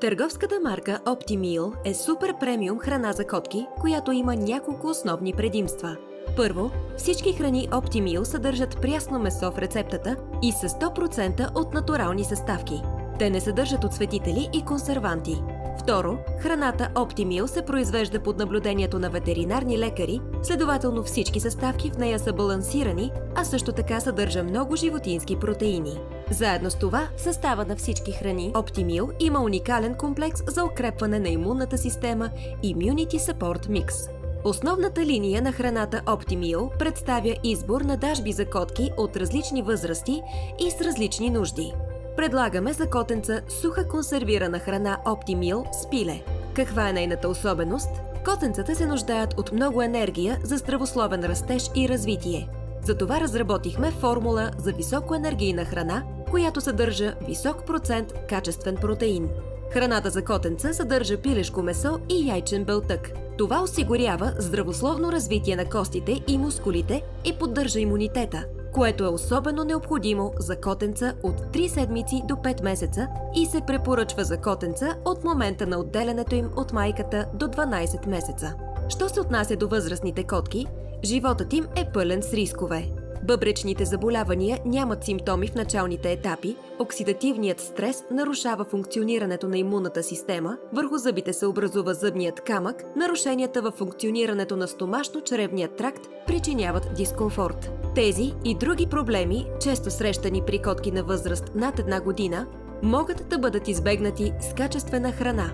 Търговската марка Optimeal е супер премиум храна за котки, която има няколко основни предимства. Първо, всички храни Optimeal съдържат прясно месо в рецептата и са 100% от натурални съставки. Те не съдържат отцветители и консерванти. Второ, храната Optimeal се произвежда под наблюдението на ветеринарни лекари, следователно всички съставки в нея са балансирани, а също така съдържа много животински протеини. Заедно с това, в състава на всички храни Optimeal има уникален комплекс за укрепване на имунната система Immunity Support Mix. Основната линия на храната Optimeal представя избор на дажби за котки от различни възрасти и с различни нужди. Предлагаме за котенца суха консервирана храна Optimeal с пиле. Каква е нейната особеност? Котенцата се нуждаят от много енергия за здравословен растеж и развитие. Затова разработихме формула за високоенергийна храна, която съдържа висок процент качествен протеин. Храната за котенца съдържа пилешко месо и яйчен белтък. Това осигурява здравословно развитие на костите и мускулите и поддържа имунитета, което е особено необходимо за котенца от 3 седмици до 5 месеца и се препоръчва за котенца от момента на отделянето им от майката до 12 месеца. Що се отнася до възрастните котки, животът им е пълен с рискове. Бъбречните заболявания нямат симптоми в началните етапи, оксидативният стрес нарушава функционирането на имунната система, върху зъбите се образува зъбният камък, нарушенията във функционирането на стомашно-чревният тракт причиняват дискомфорт. Тези и други проблеми, често срещани при котки на възраст над 1 година, могат да бъдат избегнати с качествена храна.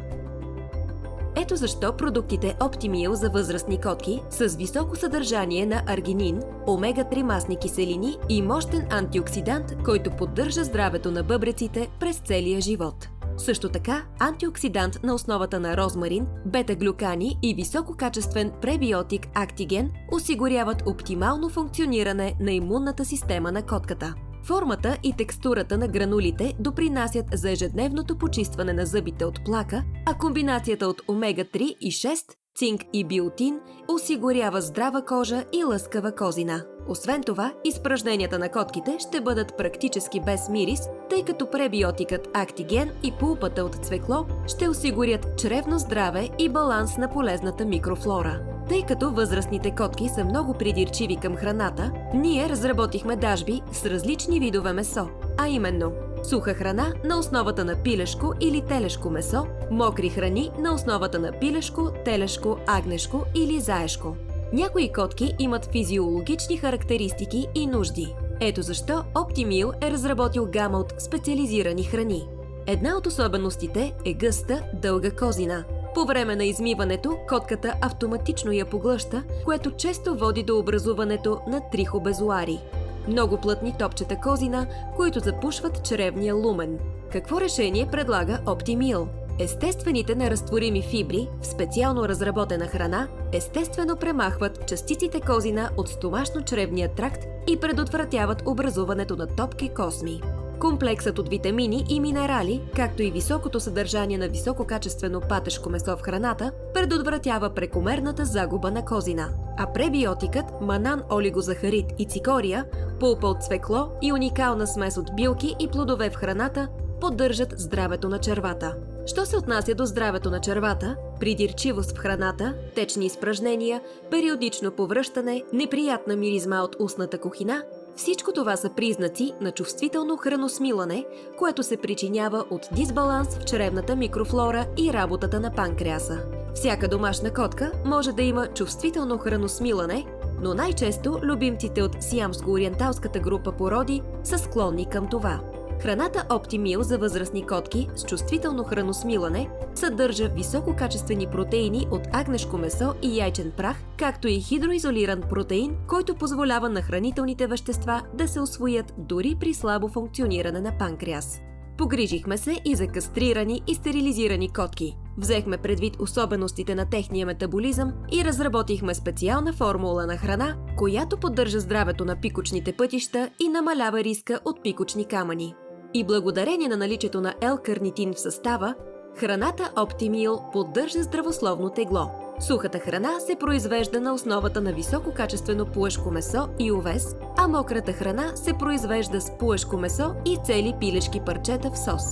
Ето защо продуктите Optimeal за възрастни котки с високо съдържание на аргинин, омега-3 масни киселини и мощен антиоксидант, който поддържа здравето на бъбреците през целия живот. Също така, антиоксидант на основата на розмарин, бета-глюкани и висококачествен пребиотик Actigen осигуряват оптимално функциониране на имунната система на котката. Формата и текстурата на гранулите допринасят за ежедневното почистване на зъбите от плака, а комбинацията от омега-3 и 6, цинк и биотин осигурява здрава кожа и лъскава козина. Освен това, изпражненията на котките ще бъдат практически без мирис, тъй като пребиотикът Actigen и пулпата от цвекло ще осигурят чревно здраве и баланс на полезната микрофлора. Тъй като възрастните котки са много придирчиви към храната, ние разработихме дажби с различни видове месо, а именно суха храна на основата на пилешко или телешко месо, мокри храни на основата на пилешко, телешко, агнешко или заешко. Някои котки имат физиологични характеристики и нужди. Ето защо Optimeal е разработил гама от специализирани храни. Една от особеностите е гъста, дълга козина. По време на измиването, котката автоматично я поглъща, което често води до образуването на трихобезуари. Много плътни топчета козина, които запушват чревния лумен. Какво решение предлага Optimeal? Естествените неразтворими фибри в специално разработена храна естествено премахват частиците козина от стомашно-чревния тракт и предотвратяват образуването на топки косми. Комплексът от витамини и минерали, както и високото съдържание на висококачествено патешко месо в храната, предотвратява прекомерната загуба на козина. А пребиотикът, манан олигозахарид и цикория, пулпа от цвекло и уникална смес от билки и плодове в храната поддържат здравето на червата. Що се отнася до здравето на червата, придирчивост в храната, течни изпражнения, периодично повръщане, неприятна миризма от устната кухина, всичко това са признаци на чувствително храносмилане, което се причинява от дисбаланс в чревната микрофлора и работата на панкреаса. Всяка домашна котка може да има чувствително храносмилане, но най-често любимците от сиамско-ориенталската група породи са склонни към това. Храната Optimeal за възрастни котки с чувствително храносмилане съдържа висококачествени протеини от агнешко месо и яйчен прах, както и хидроизолиран протеин, който позволява на хранителните вещества да се усвоят дори при слабо функциониране на панкреас. Погрижихме се и за кастрирани и стерилизирани котки. Взехме предвид особеностите на техния метаболизъм и разработихме специална формула на храна, която поддържа здравето на пикочните пътища и намалява риска от пикочни камъни. И благодарение на наличието на L-карнитин в състава, храната Optimeal поддържа здравословно тегло. Сухата храна се произвежда на основата на висококачествено пуешко месо и овес, а мократа храна се произвежда с пуешко месо и цели пилешки парчета в сос.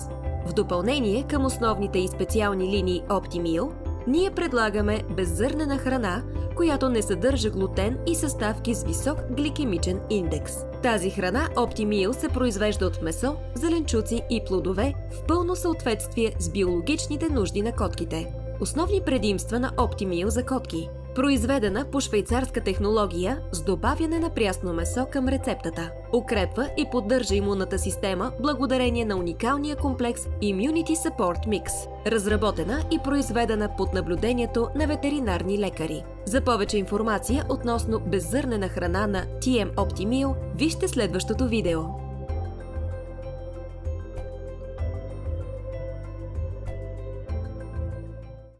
В допълнение към основните и специални линии OptiMeal, ние предлагаме беззърнена храна, която не съдържа глутен и съставки с висок гликемичен индекс. Тази храна OptiMeal се произвежда от месо, зеленчуци и плодове в пълно съответствие с биологичните нужди на котките. Основни предимства на OptiMeal за котки. Произведена по швейцарска технология с добавяне на прясно месо към рецептата. Укрепва и поддържа имунната система благодарение на уникалния комплекс Immunity Support Mix, разработена и произведена под наблюдението на ветеринарни лекари. За повече информация относно беззърнена храна на TM OptiMeal, вижте следващото видео.